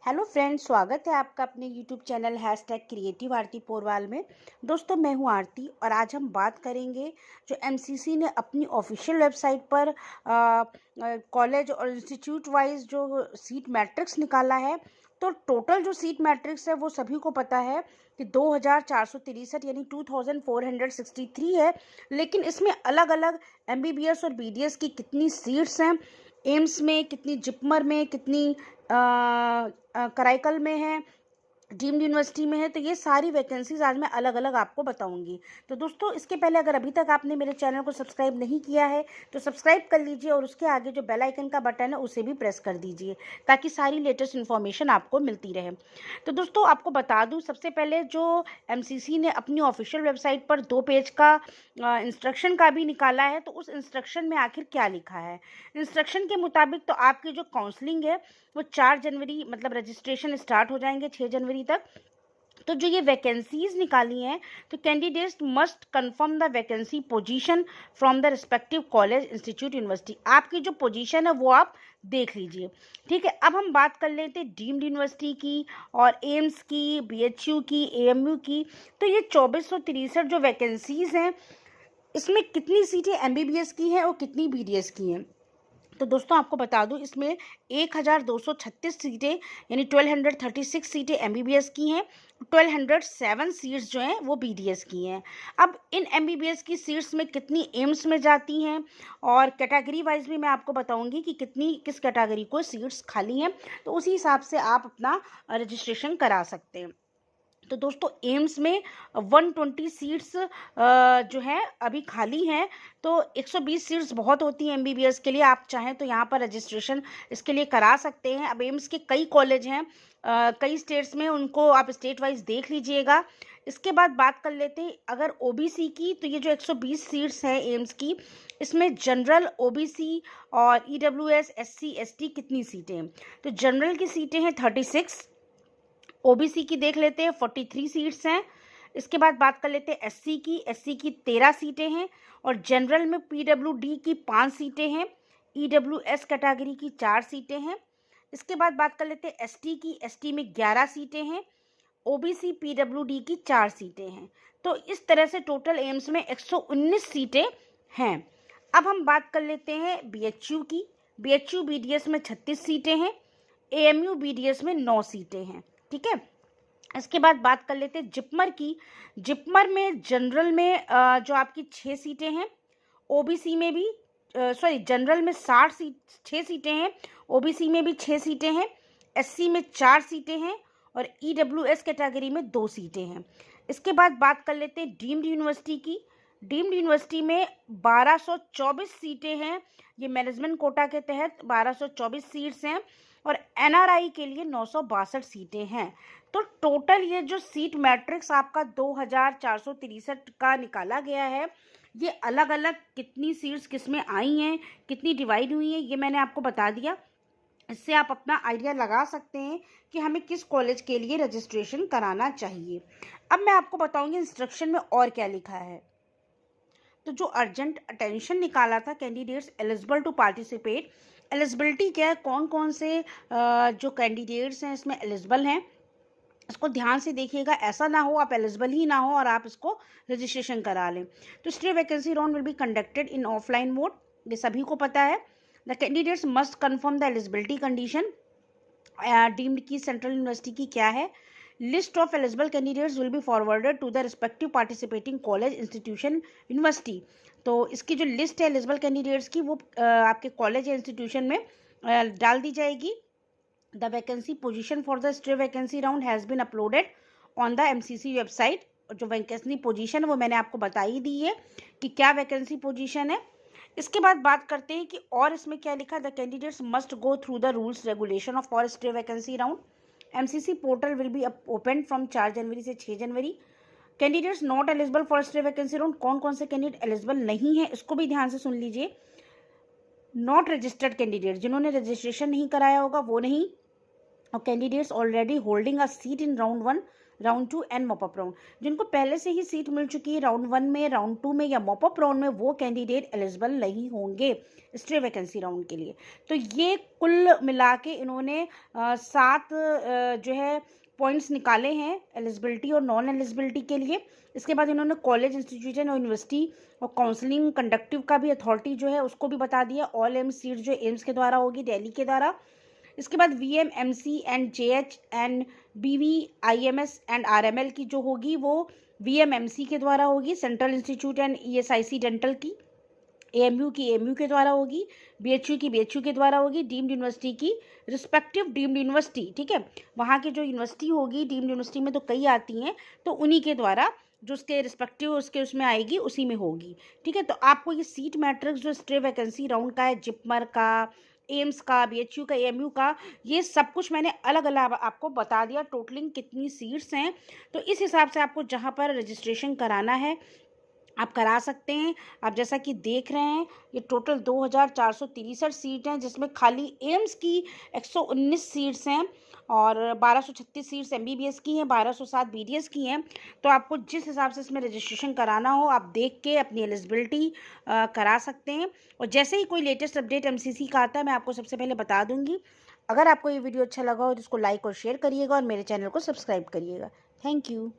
Hello friends, स्वागत है आपका अपने यूट्यूब चैनल #क्रिएटिव आरती पोरवाल में। दोस्तों, मैं हूं आरती और आज हम बात करेंगे जो एमसीसी ने अपनी ऑफिशियल वेबसाइट पर कॉलेज और इंस्टीट्यूट वाइज जो सीट मैट्रिक्स निकाला है। तो टोटल जो सीट मैट्रिक्स है वो सभी को पता है कि 2463 यानी 2463 है। लेकिन इसमें अलग अलग एमबीबीएस और बीडीएस की कितनी सीट्स हैं, एम्स में कितनी, जिपमर में कितनी, कराईकल में है, डीम्ड यूनिवर्सिटी में है, तो ये सारी वैकेंसीज आज मैं अलग अलग आपको बताऊंगी। तो दोस्तों, इसके पहले अगर अभी तक आपने मेरे चैनल को सब्सक्राइब नहीं किया है तो सब्सक्राइब कर लीजिए और उसके आगे जो बेल आइकन का बटन है उसे भी प्रेस कर दीजिए ताकि सारी लेटेस्ट इन्फॉर्मेशन आपको मिलती रहे। तो दोस्तों, आपको बता दूं, सबसे पहले जो एमसीसी ने अपनी ऑफिशियल वेबसाइट पर 2 पेज का इंस्ट्रक्शन का भी निकाला है, तो उस इंस्ट्रक्शन में आखिर क्या लिखा है। इंस्ट्रक्शन के मुताबिक तो आपकी जो काउंसलिंग है वो 4 जनवरी, मतलब रजिस्ट्रेशन स्टार्ट हो जाएंगे 6 जनवरी तक। तो जो ये वैकेंसीज निकाली हैं, तो candidates must confirm the vacancy position from the respective college, institute, university. आपकी जो पोजीशन है वो आप देख लीजिए। ठीक है, अब हम बात कर लेते हैं डीम्ड यूनिवर्सिटी की और एम्स की, बीएचयू की, एएमयू की। तो ये 2463 जो वैकेंसीज हैं, इसमें कितनी सीटें एमबीबीएस की हैं और कितनी बीडीएस की हैं। तो दोस्तों, आपको बता दूं, इसमें 1236 सीटें यानी 1236 सीटें एमबीबीएस की हैं, 1207 सीट्स जो हैं वो बीडीएस की हैं। अब इन एमबीबीएस की सीट्स में कितनी एम्स में जाती हैं और कैटेगरी वाइज भी मैं आपको बताऊंगी कि कितनी किस कैटेगरी को सीट्स खाली हैं, तो उसी हिसाब से आप अपना रजिस्ट्रेशन करा सकते हैं। तो दोस्तों, एम्स में 120 सीट्स जो है अभी खाली हैं। तो 120 सीट्स बहुत होती हैं एमबीबीएस के लिए। आप चाहें तो यहाँ पर रजिस्ट्रेशन इसके लिए करा सकते हैं। अब एम्स के कई कॉलेज हैं कई स्टेट्स में, उनको आप स्टेट वाइज देख लीजिएगा। इसके बाद बात कर लेते हैं अगर ओबीसी की, तो ये जो 120 सीट्स हैं एम्स की, इसमें जनरल, ओबीसी और ईडब्ल्यूएस, एससी, एसटी कितनी सीटें हैं। तो जनरल की सीटें हैं 36, ओबीसी की देख लेते हैं 43 सीट्स हैं। इसके बाद बात कर लेते हैं एससी की 13 सीटें हैं और जनरल में पीडब्ल्यूडी की 5 सीटें हैं, ईडब्ल्यूएस कैटेगरी की 4 सीटें हैं। इसके बाद बात कर लेते हैं एसटी की, एसटी में 11 सीटें हैं, ओबीसी पीडब्ल्यूडी की 4 सीटें हैं। तो इस तरह से टोटल एम्स में 119 सीटें हैं। अब हम बात कर लेते हैं बीएचयू की। बीएचयू बीडीएस में 36 सीटें हैं, एएमयू बीडीएस में 9 सीटें हैं। ठीक है, इसके बाद बात कर लेते हैं जिपमर की। जिपमर में जनरल में जो आपकी 6 सीटें हैं, ओबीसी में भी जनरल में 6 सीटें हैं, ओबीसी में भी 6 सीटें हैं, एससी में 4 सीटें हैं और ईडब्ल्यूएस कैटेगरी में 2 सीटें हैं। इसके बाद बात कर लेते हैं डीम्ड यूनिवर्सिटी की। डीम्ड यूनिवर्सिटी में 1224 सीटें हैं, ये मैनेजमेंट कोटा के तहत 1224 सीट्स हैं और एनआरआई के लिए 962 सीटें हैं। तो टोटल ये जो सीट मैट्रिक्स आपका 2463 का निकाला गया है, ये अलग अलग कितनी सीट्स किस में आई हैं, कितनी डिवाइड हुई हैं, ये मैंने आपको बता दिया। इससे आप अपना आइडिया लगा सकते हैं कि हमें किस कॉलेज के लिए रजिस्ट्रेशन कराना चाहिए। अब मैं आपको बताऊंगी इंस्ट्रक्शन में और क्या लिखा है। तो जो अर्जेंट अटेंशन निकाला था, candidates eligible to participate. Eligibility क्या है, कौन कौन से जो कैंडिडेट्स हैं इसमें एलिजिबल हैं, इसको ध्यान से देखिएगा। ऐसा ना हो आप एलिजिबल ही ना हो और आप इसको रजिस्ट्रेशन करा लें। तो stray vacancy round will be conducted in offline mode, ये सभी को पता है। The candidates must confirm the eligibility condition. Deemed की सेंट्रल यूनिवर्सिटी की क्या है। List of eligible candidates will be forwarded to the respective participating college, institution, university. तो इसकी जो लिस्ट है एलिजिबल कैंडिडेट्स की, वो आपके कॉलेज या इंस्टीट्यूशन में डाल दी जाएगी। The vacancy position for the stray vacancy round has been uploaded on the MCC website। जो वैकेंसी पोजीशन है वो मैंने आपको बता ही दी है कि क्या वैकेंसी पोजीशन है। इसके बाद बात करते हैं कि और इसमें क्या लिखा है। The candidates must go through the rules regulation of for stay vacancy round. MCC portal will be open from 4 January से 6 January. Candidates not eligible for stay vacancy round, कौन कौन से कैंडिडेट एलिजिबल नहीं है इसको भी ध्यान से सुन लीजिए। नॉट रजिस्टर्ड कैंडिडेट, जिन्होंने रजिस्ट्रेशन नहीं कराया होगा वो नहीं, और candidates already holding a seat in round 1 round 2 and mop up round. जिनको पहले से ही सीट मिल चुकी है राउंड 1 में, राउंड 2 में या मॉपअप राउंड में, वो कैंडिडेट एलिजिबल नहीं होंगे स्टे वैकेंसी राउंड के लिए। तो ये कुल मिला के इन्होंने 7 जो है पॉइंट्स निकाले हैं एलिजिबिलिटी और नॉन एलिजिबिलिटी के लिए। इसके बाद इन्होंने कॉलेज, इंस्टीट्यूशन और यूनिवर्सिटी और काउंसलिंग कंडक्टिव का भी अथॉरिटी जो है उसको भी बता दिया। ऑल एम्स सीट जो एम्स के द्वारा होगी, दिल्ली के द्वारा। इसके बाद VMMC and JH and BVIMS and RML की जो होगी वो VMMC के द्वारा होगी, central institute and ESIC dental की। AMU की AMU के द्वारा होगी, BHU की BHU के द्वारा होगी, डीम्ड यूनिवर्सिटी की रिस्पेक्टिव डीम्ड यूनिवर्सिटी, ठीक है, वहाँ की जो यूनिवर्सिटी होगी, डीम्ड यूनिवर्सिटी में तो कई आती हैं, तो उन्हीं के द्वारा जो उसके रिस्पेक्टिव उसके उसमें आएगी उसी में होगी, ठीक है। तो आपको ये सीट मैट्रिक्स जो स्टे वैकेंसी राउंड का है, जिपमर का, एम्स का, BHU का, AMU का, ये सब कुछ मैंने अलग अलग आपको बता दिया टोटलिंग कितनी सीट्स हैं। तो इस हिसाब से आपको जहाँ पर रजिस्ट्रेशन कराना है आप करा सकते हैं। आप जैसा कि देख रहे हैं ये टोटल 2463 सीट हैं, जिसमें खाली एम्स की 119 सीट्स हैं और 1236 सीट्स MBBS की हैं, 1207 BDS की हैं। तो आपको जिस हिसाब से इसमें रजिस्ट्रेशन कराना हो आप देख के अपनी एलिजिबिलिटी करा सकते हैं। और जैसे ही कोई लेटेस्ट अपडेट MCC का आता है मैं आपको सबसे पहले बता दूंगी। अगर आपको ये वीडियो अच्छा लगा हो तो इसको लाइक और शेयर करिएगा और मेरे चैनल को सब्सक्राइब करिएगा। Thank you.